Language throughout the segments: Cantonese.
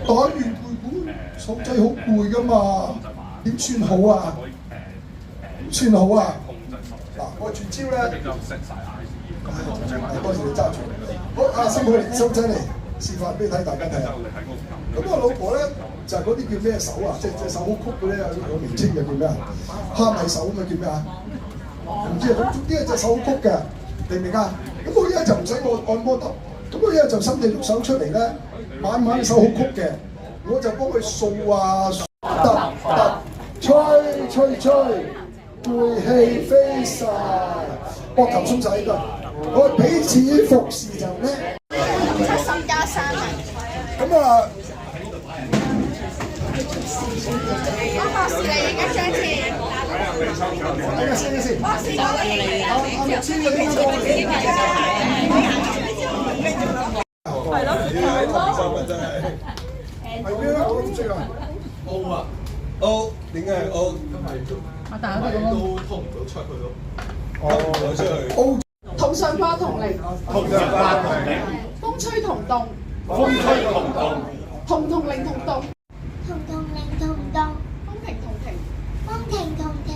打完背本，手仔好攰噶嘛，點算好啊？點算好啊？嗱，我絕招咧，當然你揸住。好，阿師傅嚟，收仔嚟示範俾你睇，大家睇下。咁我老婆咧就係嗰啲叫咩手啊？即係隻手好曲嘅咧，有名稱嘅叫咩啊？蝦米手咁啊，叫咩啊？唔知啊，總之係隻手好曲嘅，明唔明啊？咁我依家就唔使我按摩揼，咁我依家就伸隻肉手出嚟咧，晚隻手好曲嘅，我就幫佢掃啊，吹，背氣飛晒，膊頭鬆晒應該，我彼此服侍就叻。70+3啊！咁啊，我博士嚟影一張先。等下先。博士攞嚟簽嗰啲係咯，係咩啊？我都唔識啊。O 啊 ，O 點解係 O？我大家都咁都通唔到出去咯。哦，出去。O 同上坡同齡，風吹同動，同齡同動，風平同停，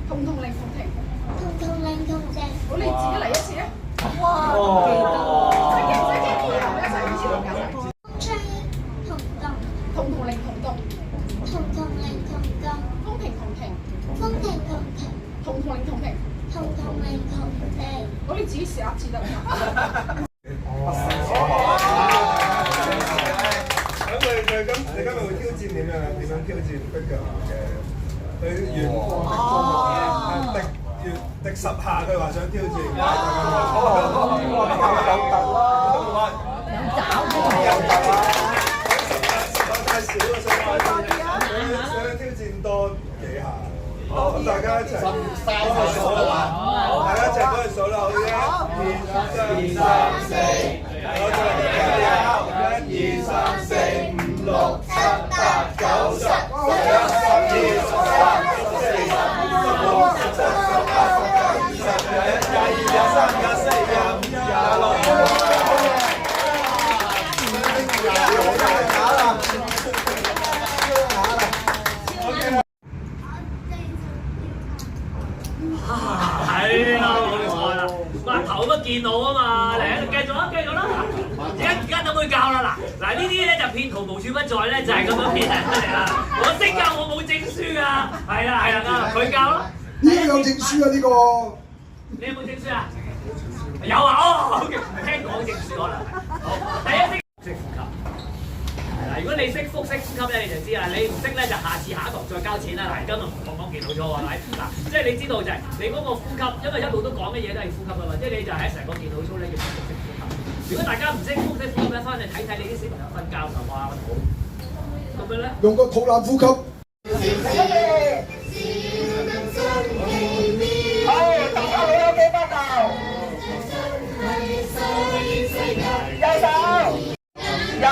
同齡同停。好，你自己嚟一次啊！哇，真係一齊以前咁搞。同齡同動，風平同停，同齡同停。好，你自己試下一次得唔得？咁你今日會挑戰點樣挑戰 figure 嘅？佢滴10下，佢話想挑戰。有太少啦，想挑戰多幾下。好，咁大家一齊數啦，大家一齊幫佢數啦，好嘅。1、2、3、4，我再嚟1、2、3、4、5、6、7、8、9、10、11、12、13、14、15、16、17、18、19、20、21、22、23、24、25、26。係啦，冇錯啦，個頭都見到啊嘛，嚟繼續啦，而家等佢教啦，嗱呢啲咧就騙徒無處不在咧，就係咁樣騙人出嚟啦。我識教，我冇證書㗎，係啦啱，佢教啦。呢個有證書啊，呢個。你有冇證書啊？有啊，哦，聽講證書可能係。好，第一識呼吸。嗱，如果你識呼吸咧，你就知啦。你唔識咧，就下次下一堂再交錢啦。嗱，今日唔講電腦錯喎，係咪？嗱，即係你知道就係你嗰個呼吸，因為一路都講嘅嘢都係呼吸啊嘛。即係你就喺成個電腦操咧要識呼吸。如果大家唔識呼吸咧，翻去睇睇你啲小朋友瞓覺就哇個肚咁樣咧，用個肚腩呼吸。好，大家好有幾多頭？右手飲，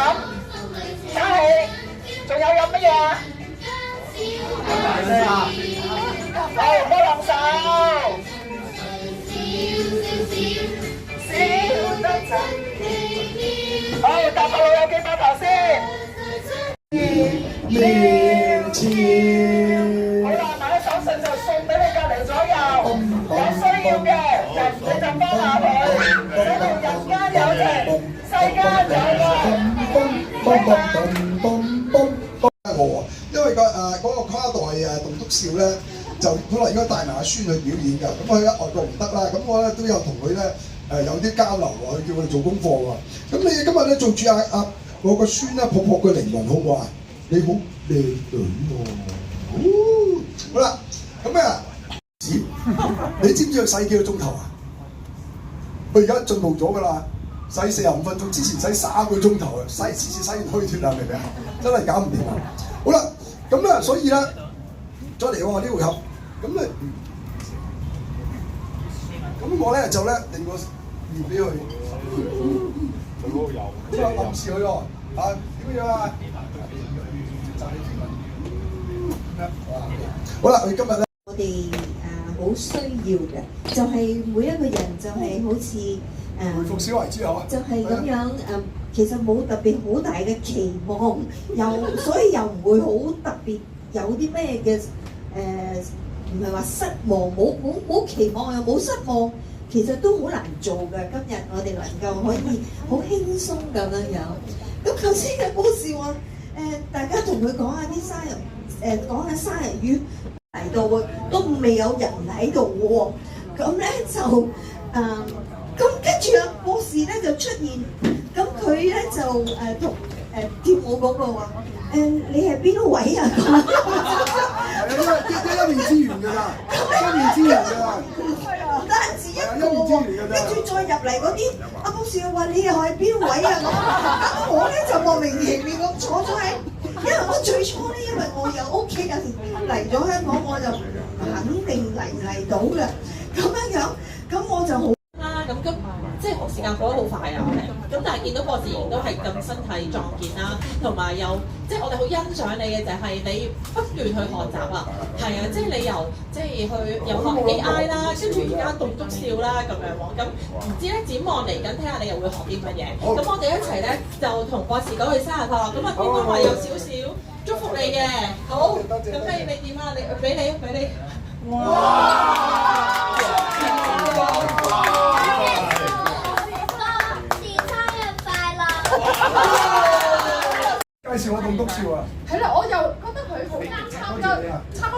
打氣，仲有飲乜嘢啊？好，摸兩手，笑得真奇妙。好，大家好有幾多頭先？面前。好啦，買咗手信就送俾你隔離左右，有需要嘅你就幫下佢，使到人間有情，世間有愛。因為嗰個跨代棟篤笑咧，就本來應該帶埋阿孫去表演㗎，咁佢喺外國唔得啦，咁我咧都有同佢咧有啲交流喎，佢叫我哋做功課喎。咁你今日咧做住我個孫咧，抱抱佢靈魂好唔好啊？你好靚女喎！好啦，咁啊，你知唔知佢洗幾個鐘頭啊？佢而家進步咗㗎啦，洗45分鐘，之前洗3個鐘頭啊，次次洗完虛脫啊，明唔明啊？真係搞唔掂啊！好啦，咁咧，所以咧，再嚟喎呢回合，咁咧，咁我咧就咧令個面俾佢，佢嗰度有，咁啊暗示佢喎，點樣啊？好啦，我哋今日咧，我哋好需要嘅，就係每一個人就係好似回復小孩之後啊，就係咁樣其實冇特別好大嘅期望，所以又唔會好特別有啲咩嘅唔係話失望，冇期望又冇失望，其實都好難做嘅。今日我哋能夠可以好輕鬆咁樣。咁頭先嘅故事話大家同佢講下啲生日講下生日語嚟到喎，都未有人喺度喎。咁咧就咁跟住啊博士咧就出現，咁佢咧就同跳舞嗰個話你係邊位啊？一面之緣㗎啦，一面之緣㗎啦。唔單止一個喎，跟住再入嚟嗰啲，阿博士又話你又係邊位啊？咁我咧就莫名其妙咁坐咗喺，因為我最初咧，因為我有屋企人嚟咗香港，我就肯定嚟到嘅，咁樣，咁我就好。咁即係時間過得好快啊！咁但係見到博士仍都係咁身體壯健啦，同埋有即係我哋好欣賞你嘅就係你不斷去學習啊！係啊，即係你由即係去又學 AI 啦，跟住而家棟篤笑啦咁樣喎。咁唔知咧展望嚟緊，睇下你又會學啲乜嘢？咁我哋一齊咧就同博士講佢生日快樂。咁啊，邊個話有少少祝福你嘅？好，咁你點啊？你俾你。哇！介紹我棟篤笑啊！係啦，我又覺得佢好啱參加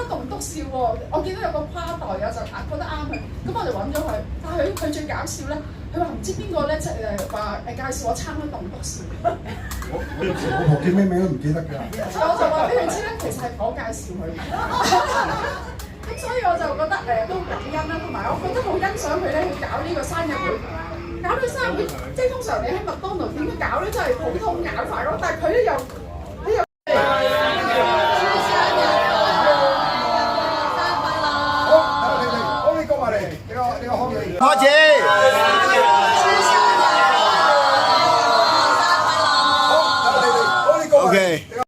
棟篤笑喎。我見到有個跨代，我就覺得啱佢，咁我就揾咗佢。但係佢最搞笑咧，佢話唔知邊個咧，即係話介紹我參加棟篤笑。我婆叫咩名都唔記得㗎。我就話俾佢知咧，其實係我介紹佢。咁所以我就覺得都感恩啦，同埋我覺得好欣賞佢咧去搞呢個生日會。搞呢個生日會，即係通常你喺麥當勞點樣搞咧，真係普通搞法咯。但係佢咧又。花姐。